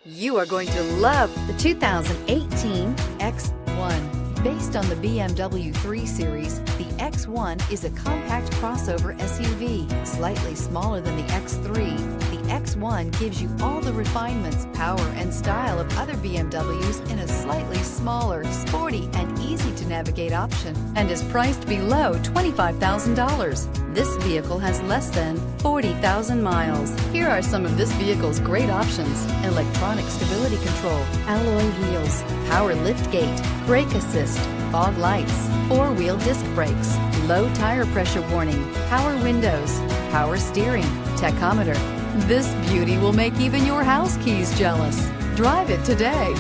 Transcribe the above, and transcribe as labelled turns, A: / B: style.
A: You are going to love the 2018 X1. Based on the BMW 3 Series, the X1 is a compact crossover SUV, slightly smaller than the X3. The X1 gives you all the refinements, power, and style of other BMWs in a slightly smaller, sporty, and easy-to-navigate option, and is priced below $25,000. This vehicle has less than 40,000 miles. Here are some of this vehicle's great options: electronic stability control, alloy wheels, power liftgate, brake assist, fog lights, four-wheel disc brakes, low tire pressure warning, power windows, power steering, tachometer. This beauty will make even your house keys jealous. Drive it today.